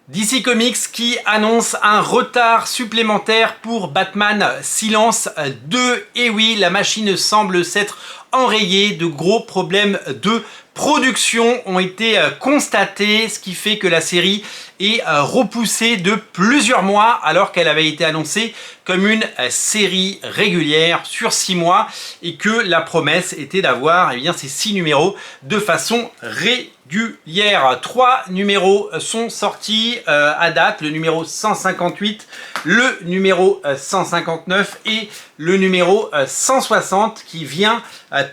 DC Comics qui annonce un retard supplémentaire pour Batman Silence 2. Et oui, la machine semble s'être enrayée. De gros problèmes de production ont été constatés, ce qui fait que la série est repoussée de plusieurs mois alors qu'elle avait été annoncée comme une série régulière sur 6 mois et que la promesse était d'avoir ces 6 numéros de façon régulière. 3 numéros sont sortis à date, le numéro 158, le numéro 159 et le numéro 160 qui vient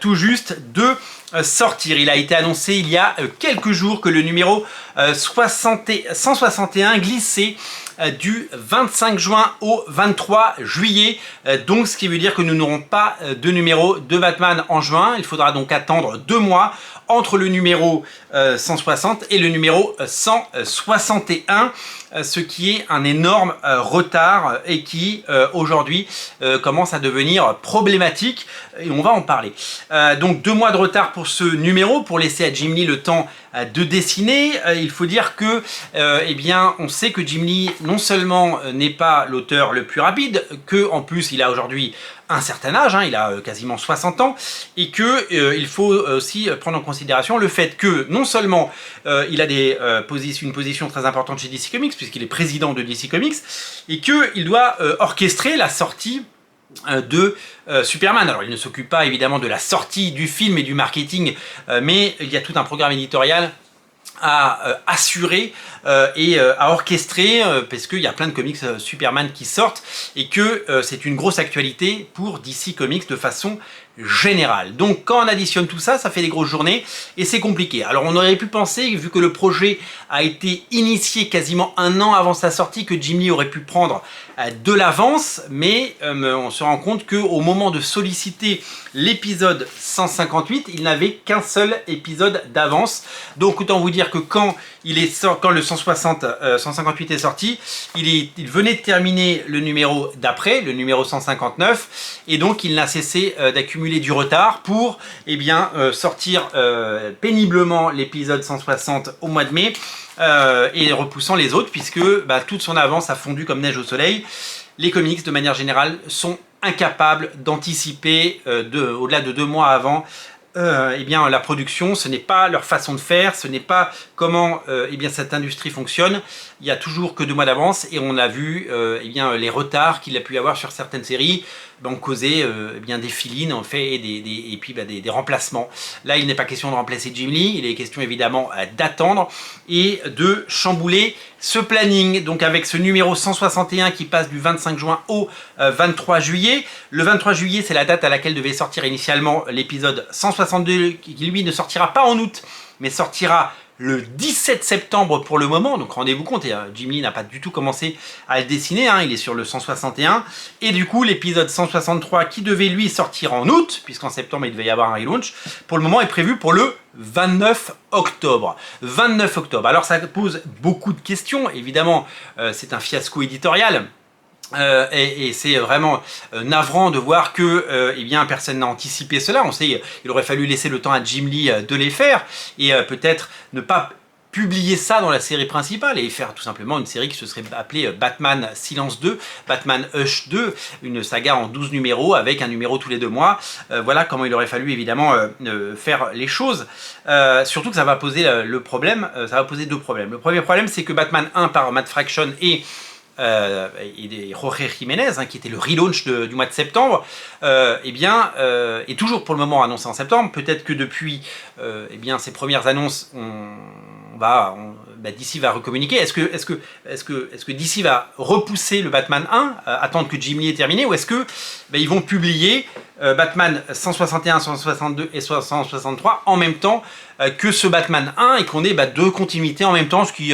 tout juste de sortir. Il a été annoncé il y a quelques jours que le numéro 161 glissait du 25 juin au 23 juillet, donc ce qui veut dire que nous n'aurons pas de numéro de Batman en juin. Il faudra donc attendre 2 mois entre le numéro 160 et le numéro 161, ce qui est un énorme retard et qui aujourd'hui commence à devenir problématique et on va en parler. Donc 2 mois de retard pour ce numéro, pour laisser à Jim Lee le temps de dessiner. Il faut dire que on sait que Jim Lee non seulement n'est pas l'auteur le plus rapide, que en plus il a aujourd'hui un certain âge, il a quasiment 60 ans, et que il faut aussi prendre en considération le fait que non seulement il a une position très importante chez DC Comics, puisqu'il est président de DC Comics, et qu'il doit orchestrer la sortie de Superman. Alors il ne s'occupe pas évidemment de la sortie du film et du marketing, mais il y a tout un programme éditorial à assurer et à orchestrer parce qu'il y a plein de comics Superman qui sortent et que c'est une grosse actualité pour DC Comics de façon générale. Donc quand on additionne tout ça, ça fait des grosses journées et c'est compliqué. Alors on aurait pu penser, vu que le projet a été initié quasiment 1 an avant sa sortie, que Jim Lee aurait pu prendre de l'avance, mais on se rend compte qu'au moment de solliciter l'épisode 158, il n'avait qu'un seul épisode d'avance. Donc autant vous dire que quand le 158 est sorti, il venait de terminer le numéro d'après, le numéro 159, et donc il n'a cessé d'accumuler du retard pour sortir péniblement l'épisode 160 au mois de mai, et repoussant les autres puisque toute son avance a fondu comme neige au soleil. Les comics de manière générale sont incapables d'anticiper au-delà de 2 mois avant la production. Ce n'est pas leur façon de faire, ce n'est pas comment cette industrie fonctionne. Il y a toujours que 2 mois d'avance et on a vu les retards qu'il a pu y avoir sur certaines séries ont causé des fill-in en fait et puis des remplacements. Là il n'est pas question de remplacer Jim Lee, il est question évidemment d'attendre et de chambouler ce planning. Donc avec ce numéro 161 qui passe du 25 juin au 23 juillet. Le 23 juillet c'est la date à laquelle devait sortir initialement l'épisode 162 qui lui ne sortira pas en août mais sortira le 17 septembre pour le moment, donc rendez-vous compte, Jim Lee n'a pas du tout commencé à le dessiner, il est sur le 161, et du coup l'épisode 163 qui devait lui sortir en août, puisqu'en septembre il devait y avoir un relaunch, pour le moment est prévu pour le 29 octobre. 29 octobre, alors ça pose beaucoup de questions, évidemment c'est un fiasco éditorial, et c'est vraiment navrant de voir que personne n'a anticipé cela. On sait il aurait fallu laisser le temps à Jim Lee de les faire et peut-être ne pas publier ça dans la série principale et faire tout simplement une série qui se serait appelée Batman Silence 2, Batman Hush 2, une saga en 12 numéros avec un numéro tous les 2 mois. Voilà comment il aurait fallu évidemment faire les choses. Surtout que ça va poser le problème, ça va poser 2 problèmes. Le premier problème c'est que Batman 1 par Matt Fraction et Jorge Jiménez, qui était le relaunch du mois de septembre, est toujours pour le moment annoncé en septembre. Peut-être que depuis ces premières annonces, DC va recommuniquer. Est-ce que DC va repousser le Batman 1, attendre que Jim Lee ait terminé, ou est-ce que ils vont publier Batman 161, 162 et 163 en même temps que ce Batman 1 et qu'on ait 2 continuités en même temps, ce qui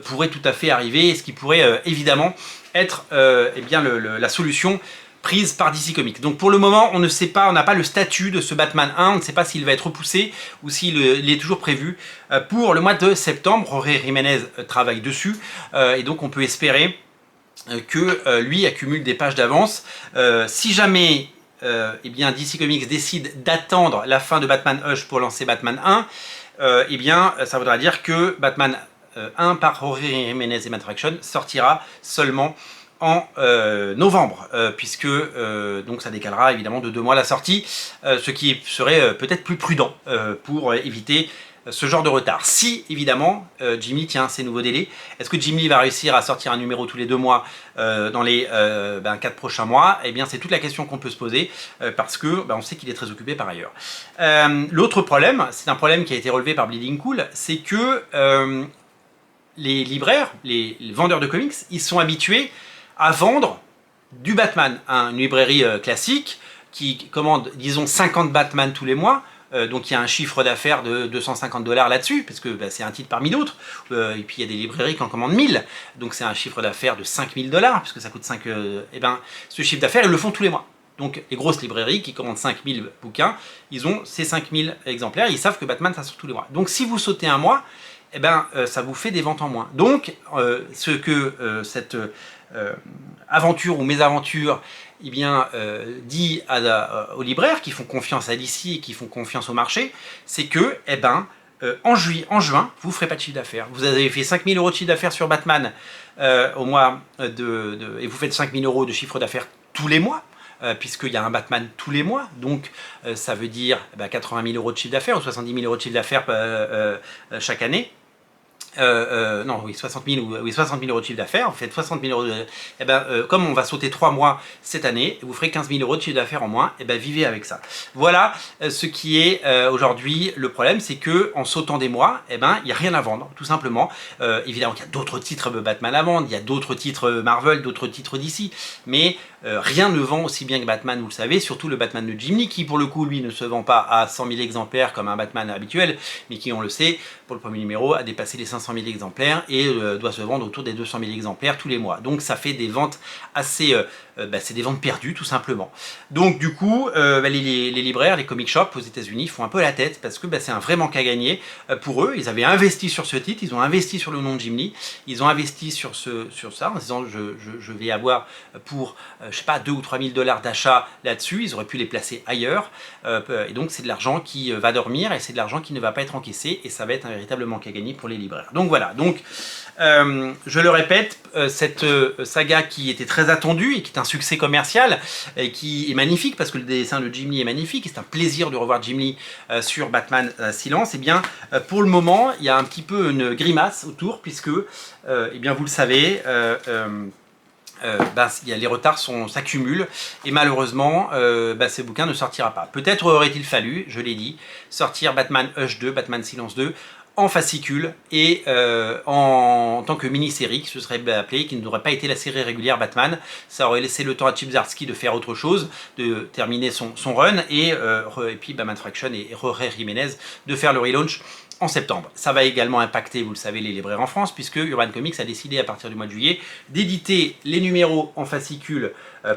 pourrait tout à fait arriver et ce qui pourrait évidemment être la solution prise par DC Comics. Donc pour le moment, on ne sait pas, on n'a pas le statut de ce Batman 1, on ne sait pas s'il va être repoussé ou s'il est toujours prévu pour le mois de septembre. Jorge Jiménez travaille dessus et donc on peut espérer que lui accumule des pages d'avance. Si jamais DC Comics décide d'attendre la fin de Batman Hush pour lancer Batman 1, ça voudra dire que Batman un par Jorge Jiménez et Matt Fraction, sortira seulement en novembre, puisque donc ça décalera évidemment de 2 mois la sortie, ce qui serait peut-être plus prudent pour éviter ce genre de retard. Si évidemment Jim Lee tient ses nouveaux délais, est-ce que Jim Lee va réussir à sortir un numéro tous les 2 mois dans les 4 prochains mois? Eh bien c'est toute la question qu'on peut se poser parce que on sait qu'il est très occupé par ailleurs. L'autre problème, c'est un problème qui a été relevé par Bleeding Cool, c'est que les libraires, les vendeurs de comics, ils sont habitués à vendre du Batman, une librairie classique qui commande disons 50 Batman tous les mois. Donc il y a un chiffre d'affaires de 250 $ là-dessus, parce que c'est un titre parmi d'autres. Et puis il y a des librairies qui en commandent 1000, donc c'est un chiffre d'affaires de 5000 $, puisque ça coûte 5... et ben, ce chiffre d'affaires, ils le font tous les mois. Donc les grosses librairies qui commandent 5000 bouquins, ils ont ces 5000 exemplaires, ils savent que Batman, ça sort tous les mois. Donc si vous sautez un mois, eh ben, ça vous fait des ventes en moins. Donc ce que cette aventure ou mésaventure eh bien, dit aux libraires qui font confiance à DC et qui font confiance au marché, c'est que eh ben, en juin, vous ne ferez pas de chiffre d'affaires. Vous avez fait 5000 € de chiffre d'affaires sur Batman au mois et vous faites 5000 € de chiffre d'affaires tous les mois, puisqu'il y a un Batman tous les mois, donc ça veut dire 80 000 € de chiffre d'affaires ou 70 000 € de chiffre d'affaires chaque année. Non, oui, 60 000 € de chiffre d'affaires, vous faites 60 000 €. Eh ben, comme on va sauter 3 mois cette année, vous ferez 15 000 € de chiffre d'affaires en moins, et ben vivez avec ça. Voilà ce qui est aujourd'hui le problème, c'est que en sautant des mois, eh ben, il n'y a rien à vendre, tout simplement. Évidemment qu'il y a d'autres titres Batman à vendre, il y a d'autres titres Marvel, d'autres titres DC, mais rien ne vend aussi bien que Batman, vous le savez, surtout le Batman de Jim Lee, qui pour le coup, lui, ne se vend pas à 100 000 exemplaires comme un Batman habituel, mais qui, on le sait, pour le premier numéro, a dépassé les 500 000 exemplaires et doit se vendre autour des 200 000 exemplaires tous les mois. Donc ça fait des ventes assez... c'est des ventes perdues, tout simplement. Donc du coup, les libraires, les comic shops aux États-Unis font un peu la tête parce que c'est un vrai manque à gagner pour eux. Ils avaient investi sur ce titre, ils ont investi sur le nom de Jim Lee, ils ont investi sur ça en disant je vais avoir pour je sais pas 2 ou 3 000 $ d'achat là-dessus. Ils auraient pu les placer ailleurs et donc c'est de l'argent qui va dormir et c'est de l'argent qui ne va pas être encaissé et ça va être un véritable manque à gagner pour les libraires. Donc voilà, donc je le répète, cette saga qui était très attendue et qui est un succès commercial et qui est magnifique parce que le dessin de Jim Lee est magnifique et c'est un plaisir de revoir Jim Lee sur Batman Silence, et bien pour le moment il y a un petit peu une grimace autour puisque eh bien vous le savez, les retards s'accumulent et malheureusement ce bouquin ne sortira pas. Peut-être aurait-il fallu, je l'ai dit, sortir Batman Hush 2, Batman Silence 2 en fascicule et en tant que mini-série qui se serait appelée, qui n'aurait pas été la série régulière Batman. Ça aurait laissé le temps à Chip Zdarsky de faire autre chose, de terminer son run et puis Matt Fraction et Jorge Jiménez de faire le relaunch en septembre. Ça va également impacter, vous le savez, les libraires en France, puisque Urban Comics a décidé à partir du mois de juillet d'éditer les numéros en fascicule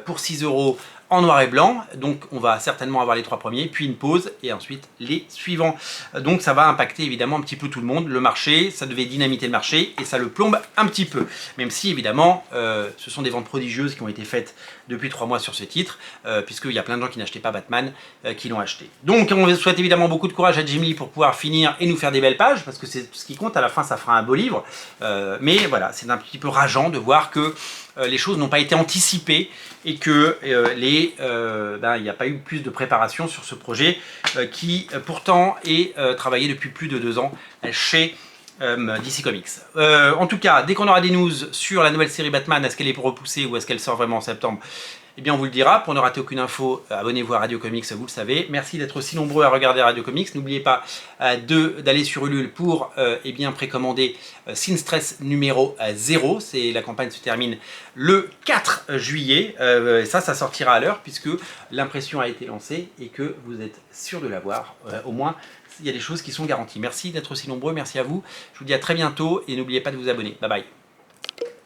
pour 6 € en noir et blanc. Donc on va certainement avoir les 3 premiers, puis une pause et ensuite les suivants. Donc ça va impacter évidemment un petit peu tout le monde, le marché, ça devait dynamiter le marché et ça le plombe un petit peu. Même si évidemment ce sont des ventes prodigieuses qui ont été faites depuis 3 mois sur ce titre, puisqu'il y a plein de gens qui n'achetaient pas Batman qui l'ont acheté. Donc on souhaite évidemment beaucoup de courage à Jim Lee pour pouvoir finir et nous faire des belles pages, parce que c'est ce qui compte, à la fin ça fera un beau livre. Mais voilà, c'est un petit peu rageant de voir que les choses n'ont pas été anticipées et que il n'y a pas eu plus de préparation sur ce projet qui pourtant est travaillé depuis plus de 2 ans chez DC Comics. En tout cas, dès qu'on aura des news sur la nouvelle série Batman, est-ce qu'elle est repoussée ou est-ce qu'elle sort vraiment en septembre, eh bien on vous le dira. Pour ne rater aucune info, abonnez-vous à Radio Comics, vous le savez. Merci d'être aussi nombreux à regarder Radio Comics. N'oubliez pas d'aller sur Ulule pour précommander Sin Stress numéro 0. La campagne se termine le 4 juillet. Ça sortira à l'heure puisque l'impression a été lancée et que vous êtes sûr de l'avoir. Au moins, il y a des choses qui sont garanties. Merci d'être aussi nombreux, merci à vous. Je vous dis à très bientôt et n'oubliez pas de vous abonner. Bye bye.